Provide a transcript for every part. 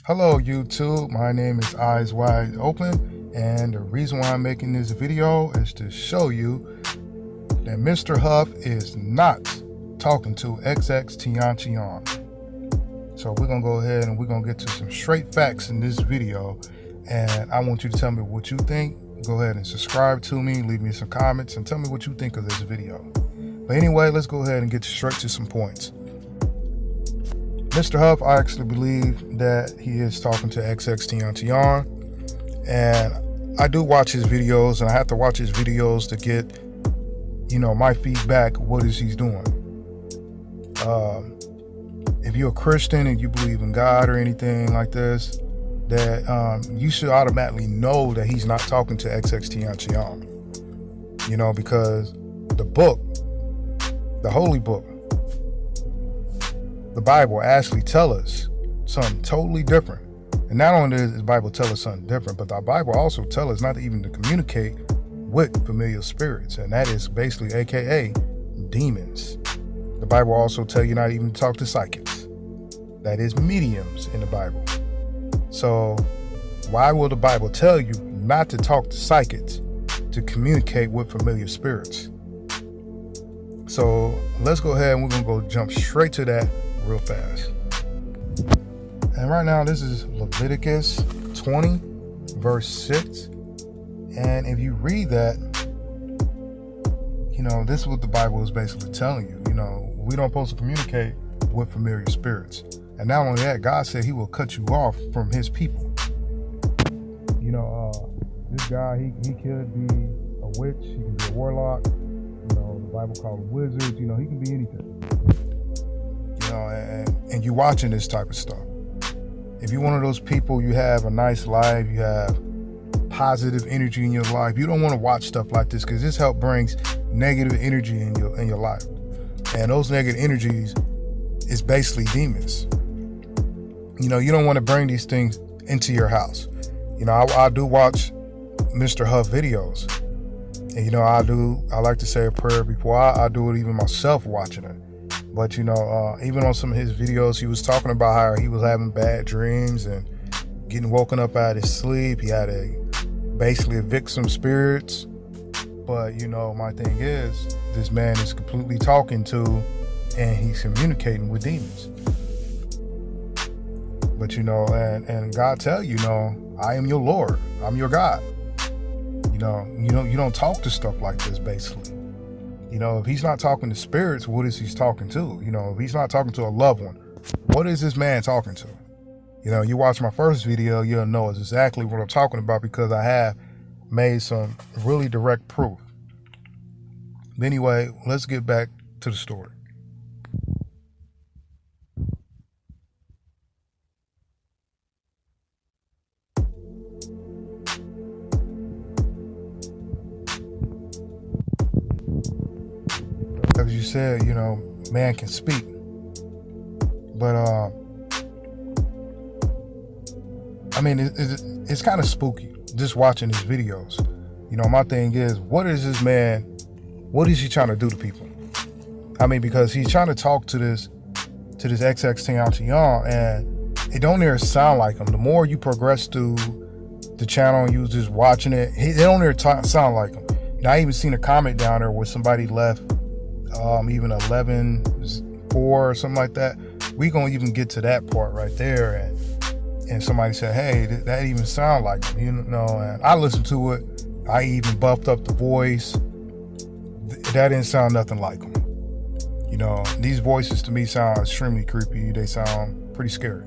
Hello YouTube, my name is Eyes Wide Open, and the reason why I'm making this video is to show you that Mr. Huff is not talking to xxxtentacion. So we're gonna go ahead and we're gonna get to some straight facts in this video, and I want you to tell me what you think. Go ahead and subscribe to me, leave me some comments, and tell me what you think of this video. But anyway, let's go ahead and get straight to some points. Mr. Huff, I actually believe that he is talking to xxxtentacion, and I do watch his videos, and I have to watch his videos to get, my feedback. What is he doing? If you're a Christian and you believe in God or anything like this, that you should automatically know that he's not talking to xxxtentacion. Because the book, the holy book, the Bible actually tell us something totally different. And not only does the Bible tell us something different, but the Bible also tell us not even to communicate with familiar spirits, and that is basically AKA demons. The Bible also tell you not even to talk to psychics. That is mediums in the Bible. So why will the Bible tell you not to talk to psychics to communicate with familiar spirits? So let's go ahead and we're gonna go jump straight to that real fast. And right now this is Leviticus 20 verse 6, and if you read that, this is what the Bible is basically telling you. We don't supposed to communicate with familiar spirits. And not only that, God said he will cut you off from his people. This guy, he could be a witch, he can be a warlock, the Bible called him wizards, he can be anything. And you're watching this type of stuff. If you're one of those people, you have a nice life, you have positive energy in your life, you don't want to watch stuff like this, because this help brings negative energy in your life. And those negative energies is basically demons. You don't want to bring these things into your house. I do watch Mr. Huff videos. And I like to say a prayer before I do it, even myself watching it. But even on some of his videos, he was talking about how he was having bad dreams and getting woken up out of his sleep. He had basically evict some spirits. But my thing is, this man is completely talking to, and he's communicating with demons. But and God tell you, I am your Lord, I'm your God. You don't talk to stuff like this, basically. If he's not talking to spirits, what is he talking to? If he's not talking to a loved one, what is this man talking to? You watch my first video, you'll know exactly what I'm talking about, because I have made some really direct proof. But anyway, let's get back to the story. As you said, man can speak. But, it's kind of spooky just watching his videos. My thing is, what is this man, what is he trying to do to people? Because he's trying to talk to this xxxtentacion, and it don't ever sound like him. The more you progress through the channel and you just watching it, it don't ever sound like him. I even seen a comment down there where somebody left even 11:4 or something like that. We gonna even get to that part right there, and somebody said, hey, that even sound like him, and I listened to it. I even buffed up the voice. That didn't sound nothing like him. These voices to me sound extremely creepy. They sound pretty scary.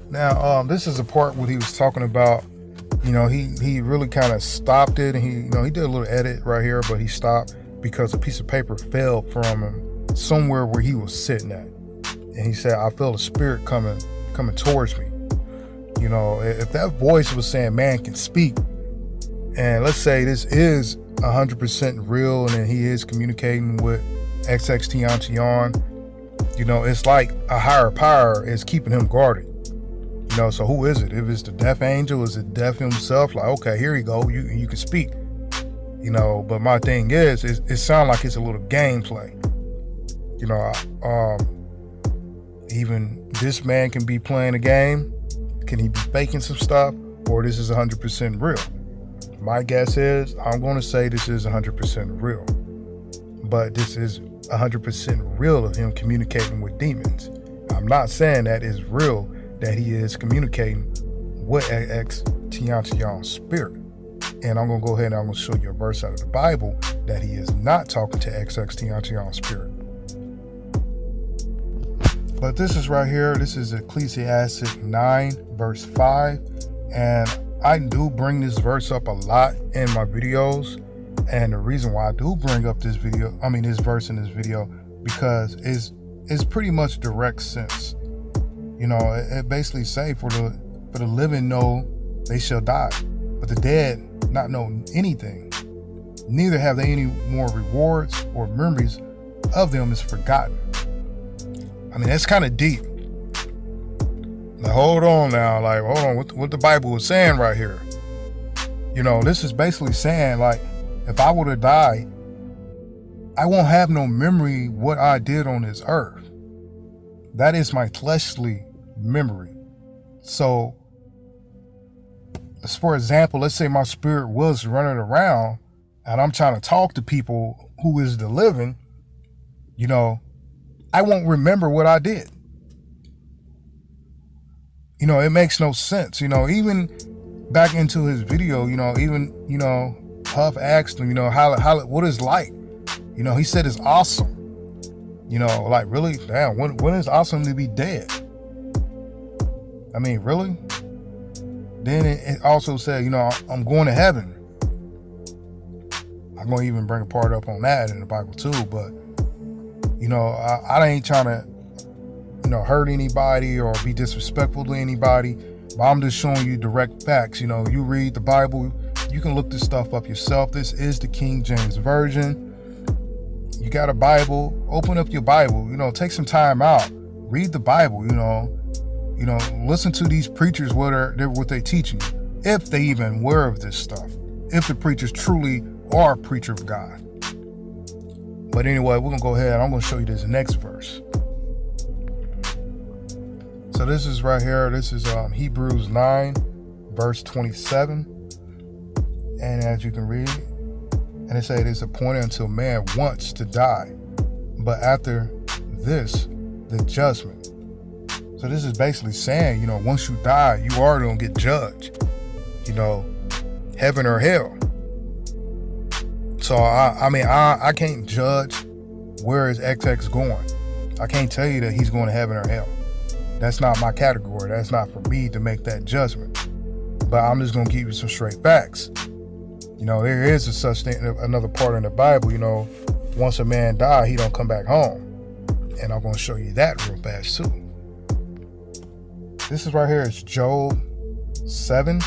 Now, this is a part where he was talking about, he really kind of stopped it, and he did a little edit right here, but he stopped because a piece of paper fell from him somewhere where he was sitting at. And he said, I feel a spirit coming towards me. If that voice was saying man can speak, and let's say this is 100% real, and then he is communicating with xxxtentacion, it's like a higher power is keeping him guarded. So who is it? If it's the death angel, is it death himself? Like, okay, here you go, you can speak. But my thing is, it sounds like it's a little gameplay. Even this man can be playing a game. Can he be faking some stuff? Or this is 100% real? My guess is I'm going to say this is 100% real. But this is 100% real of him communicating with demons. I'm not saying that is real, that he is communicating with xxxtencacion spirit. And I'm going to go ahead and I'm going to show you a verse out of the Bible that he is not talking to xxxtencacion spirit. But this is right here. This is Ecclesiastes 9 verse 5. And I do bring this verse up a lot in my videos. And the reason why I do bring up this verse in this video, because it's pretty much direct sense. You know, it basically say for the living know they shall die, but the dead not know anything. Neither have they any more rewards or memories of them is forgotten. I mean, that's kind of deep. Now, hold on, what the Bible is saying right here. You know, this is basically saying, like, if I were to die, I won't have no memory what I did on this earth. That is my fleshly memory. So, as for example, let's say my spirit was running around and I'm trying to talk to people who is the living, you know, I won't remember what I did. You know, it makes no sense. You know, even back into his video, Huff asked him, how what is like? You know, he said it's awesome. You know, like, really? Damn, when is awesome to be dead? I mean, really? Then it also said, I'm going to heaven. I'm going to even bring a part up on that in the Bible too, but, I ain't trying to, hurt anybody or be disrespectful to anybody, but I'm just showing you direct facts. You read the Bible, you can look this stuff up yourself. This is the King James Version. You got a Bible, open up your Bible, take some time out, read the Bible, listen to these preachers, what they teaching you, if they even aware of this stuff, if the preachers truly are a preacher of God. But anyway, we're going to go ahead. I'm going to show you this next verse. So this is right here. This is Hebrews 9, verse 27. And as you can read, and it says, it is appointed until man wants to die, but after this, the judgment. So this is basically saying, once you die, you are going to get judged, heaven or hell. So, I can't judge where is XX going. I can't tell you that he's going to heaven or hell. That's not my category. That's not for me to make that judgment. But I'm just going to give you some straight facts. There is a such thing, another part in the Bible, once a man die, he don't come back home. And I'm going to show you that real fast too. This is right here. It's Job 7.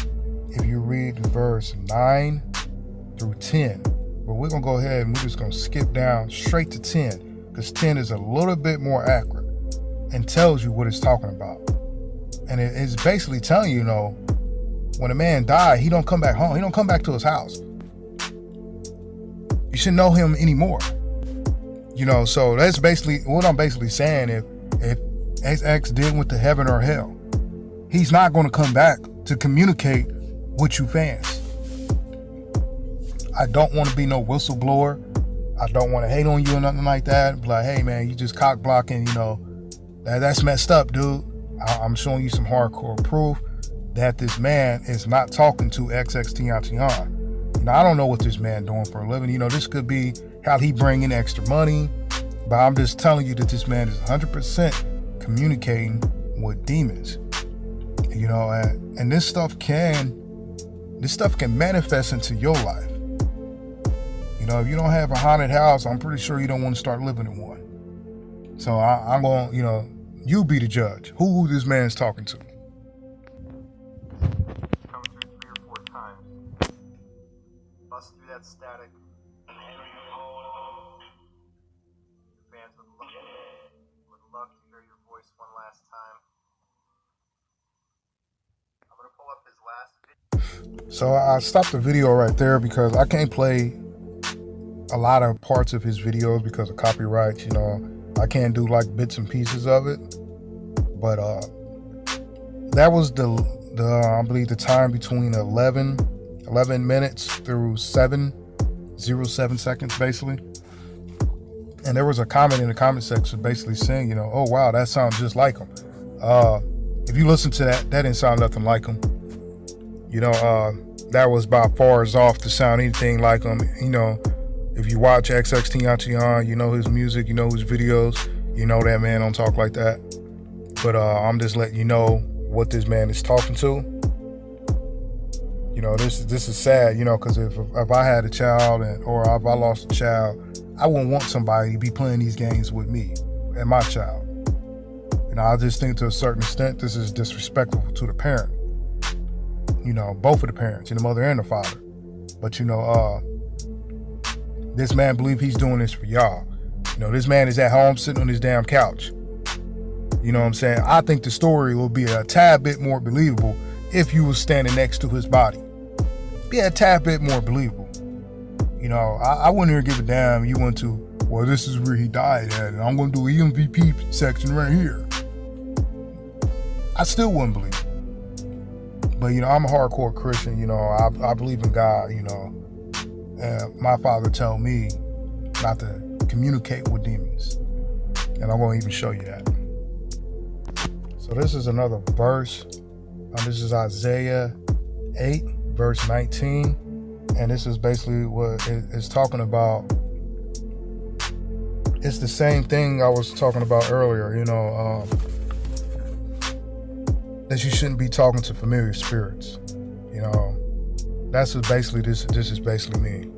If you read verse 9 through 10. But we're going to go ahead and we're just going to skip down straight to 10. Because 10 is a little bit more accurate and tells you what it's talking about. And it's basically telling you, when a man died, he don't come back home. He don't come back to his house. You shouldn't know him anymore. So that's basically what I'm basically saying. If XX did went to heaven or hell, he's not going to come back to communicate with you fans. I don't want to be no whistleblower. I don't want to hate on you or nothing like that. Be like, hey man, you just cock blocking, that's messed up, dude. I'm showing you some hardcore proof that this man is not talking to xxxtencacion. I don't know what this man doing for a living. This could be how he bring in extra money, but I'm just telling you that this man is 100% communicating with demons. And this stuff can manifest into your life. If you don't have a haunted house, I'm pretty sure you don't want to start living in one. So I'm going, you be the judge. Who this man's talking to. Bust through that static. Fans would love to hear your voice one last time. I'm gonna pull up his last video. So I stopped the video right there because I can't play a lot of parts of his videos because of copyrights. I can't do like bits and pieces of it. But that was the I believe the time between 11 minutes through 7:07 seconds, basically. And there was a comment in the comment section basically saying, you know, oh wow, that sounds just like him. If you listen to that didn't sound nothing like him. You know, that was about far as off to sound anything like him. You know, if you watch xxxtentacion, you know his music, you know his videos, you know that man don't talk like that. But I'm just letting you know what this man is talking to. You know, this is sad, you know, because if I had a child or if I lost a child, I wouldn't want somebody to be playing these games with me and my child. You know, I just think to a certain extent, this is disrespectful to the parent. You know, both of the parents, the mother and the father. But, you know, this man believes he's doing this for y'all. You know, this man is at home sitting on his damn couch. You know what I'm saying? I think the story will be a tad bit more believable if you were standing next to his body. Be a tad bit more believable. You know, I wouldn't even give a damn. You went to, well, this is where he died at, and I'm going to do an MVP section right here. I still wouldn't believe it. But, you know, I'm a hardcore Christian. You know, I believe in God, you know. And my father told me not to communicate with demons. And I'm going to even show you that. So this is another verse. This is Isaiah 8, verse 19. And this is basically what it's talking about. It's the same thing I was talking about earlier, you know, that you shouldn't be talking to familiar spirits. You know, that's what basically this is basically me.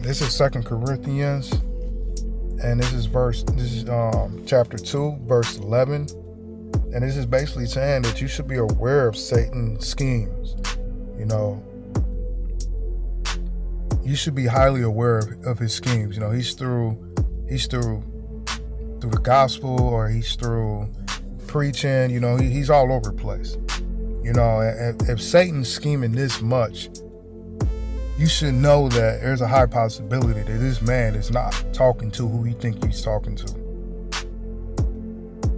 This is 2 Corinthians, and this is chapter 2, verse 11. And this is basically saying that you should be aware of Satan's schemes. You know, you should be highly aware of his schemes. You know, he's through the gospel, or he's through preaching. You know, he's all over the place. You know, if Satan's scheming this much, you should know that there's a high possibility that this man is not talking to who he think he's talking to.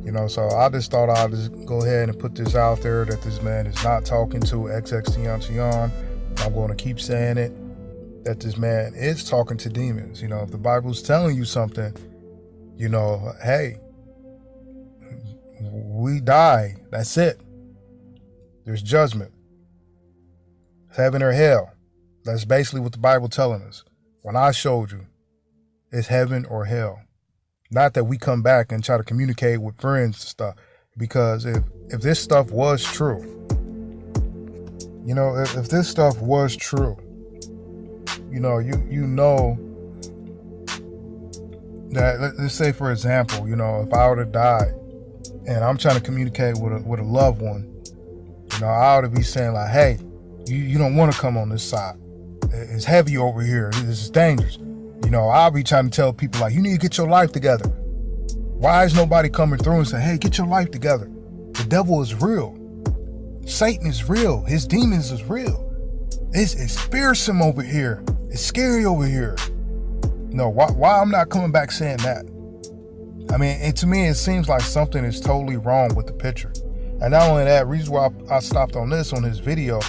You know, so I just thought I'd just go ahead and put this out there that this man is not talking to xxxtentacion. I'm going to keep saying it, that this man is talking to demons. You know, if the Bible's telling you something, you know, hey, we die. That's it. There's judgment. Heaven or hell. That's basically what the Bible telling us. When I showed you, it's heaven or hell. Not that we come back and try to communicate with friends and stuff. Because if this stuff was true, you know, if this stuff was true, you know, you know that, let's say for example, you know, if I were to die and I'm trying to communicate with a loved one, you know, I ought to be saying like, hey, you don't want to come on this side. It's heavy over here. This is dangerous. You know, I'll be trying to tell people like, you need to get your life together. Why is nobody coming through and saying, hey, get your life together? The devil is real. Satan is real. His demons is real. It's fearsome over here. It's scary over here. No, why I'm not coming back saying that? I mean, to me, it seems like something is totally wrong with the picture. And not only that, reason why I stopped on this video,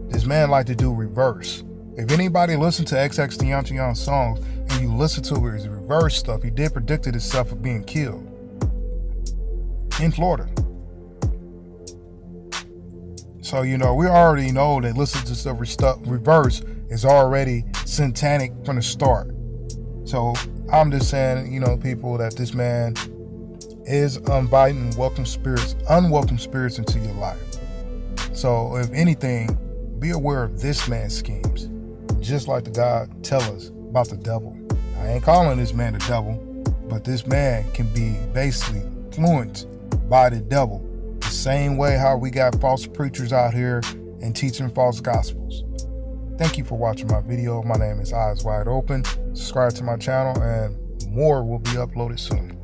this man like to do reverse. If anybody listened to xxxtentacion songs and you listen to his reverse stuff, he did predicted himself of being killed in Florida. So, you know, we already know that listening to stuff reverse is already satanic from the start. So I'm just saying, you know, people, that this man is inviting unwelcome spirits into your life. So if anything, be aware of this man's schemes. Just like the God tell us about the devil. I ain't calling this man the devil, but this man can be basically influenced by the devil. The same way how we got false preachers out here and teaching false gospels. Thank you for watching my video. My name is Eyes Wide Open. Subscribe to my channel and more will be uploaded soon.